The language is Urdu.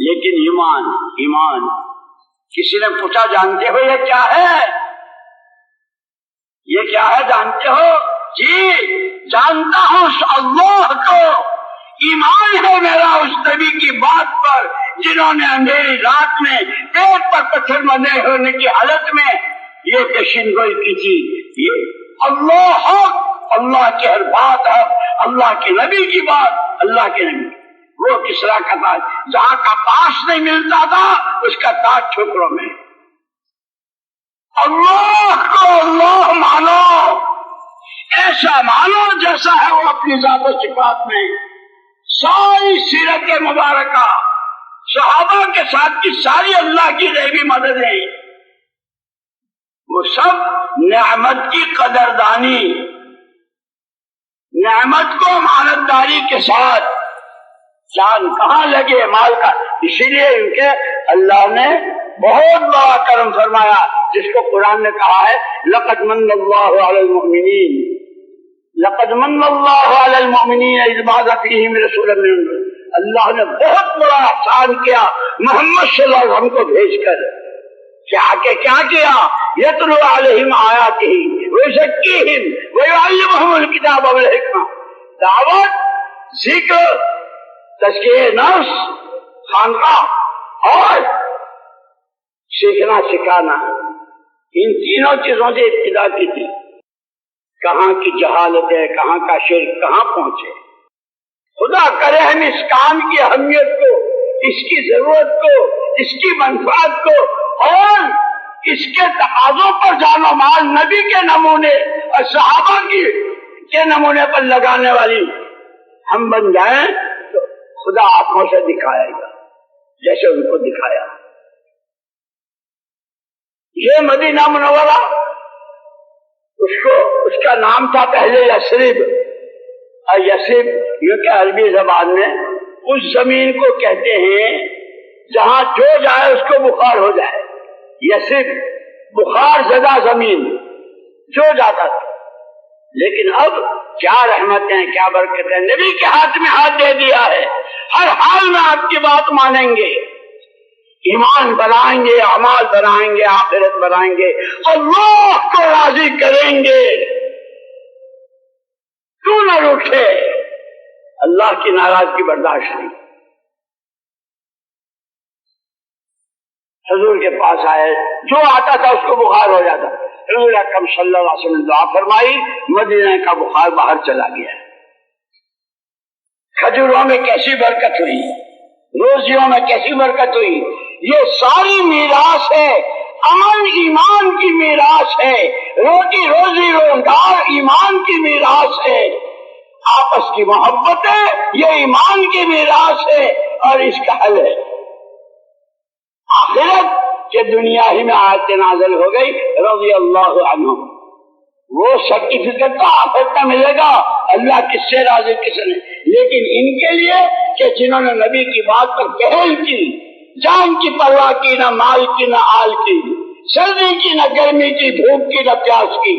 لیکن ایمان کسی نے پوچھا جانتے ہو یہ کیا ہے؟ یہ کیا ہے جانتے ہو؟ جی جانتا ہوں اللہ کو، ایمان ہے میرا اس نبی کی بات پر جنہوں نے اندھیری رات میں پیٹ پر پتھر بندھے ہونے کی حالت میں یہ پیشین گوئی کی تھی۔ یہ اللہ حق، اللہ کی ہر بات ہے، اللہ کے نبی کی بات، اللہ کے نبی وہ کسرا کا تاج، جہاں کا پاس نہیں ملتا تھا اس کا تاج ٹھوکروں میں۔ اللہ کو اللہ مانو، ایسا مانو جیسا ہے وہ اپنی ذات و صفات میں۔ ساری سیرت مبارکہ صحابہ کے ساتھ کی ساری اللہ کی غیبی مددیں، وہ سب نعمت کی قدردانی، نعمت کو امانتداری کے ساتھ، جان کہاں لگے مال کا، اسی لیے ان کے اللہ نے بہت بڑا کرم فرمایا، جس کو قرآن نے کہا ہے لقد من اللہ علی المؤمنین، لقد من اللہ علی المؤمنین اذ بعث فیہم رسولا منہم۔ اللہ نے بہت بڑا احسان کیا محمد صلی اللہ علیہ وسلم کو بھیج کر، کیا کیا؟ یتلو علیہم آیاتہ ویزکیہم ویعلمہم الکتاب والحکمہ، دعوت، ذکر، تزکیہ نفس، خانقاہ اور سیکھنا سکھانا، ان تینوں چیزوں سے ابتدا کی تھی۔ کہاں کی جہالت ہے، کہاں کا شرک کہاں پہنچے۔ خدا کرے ہم اس کام کی اہمیت کو، اس کی ضرورت کو، اس کی منفعت کو اور اس کے تقاضوں پر جان و مال نبی کے نمونے اور صحابہ کے نمونے پر لگانے والی ہم بن جائیں تو خدا آنکھوں سے دکھائے گا جیسے ان کو دکھایا۔ یہ مدینہ منورہ، اس کا نام تھا پہلے یثرب، اور یثرب یہ کہ عربی زبان میں اس زمین کو کہتے ہیں جہاں جو جائے اس کو بخار ہو جائے۔ یثرب بخار زدہ زمین، جو جاتا تھا۔ لیکن اب کیا رحمتیں، کیا برکتیں، نبی کے ہاتھ میں ہاتھ دے دیا ہے، ہر حال میں آپ کی بات مانیں گے، ایمان بنائیں گے، اعمال بنائیں گے، آخرت بنائیں گے، اللہ کو راضی کریں گے۔ کیوں نہ روٹھے؟ اللہ کی ناراضگی برداشت نہیں۔ حضور کے پاس آئے، جو آتا تھا اس کو بخار ہو جاتا، حضور اکرم صلی اللہ علیہ وسلم دعا فرمائی، مدینہ کا بخار باہر چلا گیا۔ کھجوروں میں کیسی برکت ہوئی، روزیوں میں کیسی برکت ہوئی، یہ ساری میراث ہے، امن ایمان کی میراث ہے، روٹی روزی روزگار ایمان کی میراث ہے، آپس کی محبت ہے، یہ ایمان کی میراث ہے، اور اس کا حل ہے آخرت کہ دنیا ہی میں آیت نازل ہو گئی رضی اللہ عنہ، وہ سرٹیفکیٹ تو آخرت میں ملے گا، اللہ کس سے راضی کس نے، لیکن ان کے لیے کہ جنہوں نے نبی کی بات پر پہل کی، جان کی پرواہ کی، نہ مال کی نہ آل کی، سردی کی نہ گرمی کی، دھوپ کی نہ پیاس کی،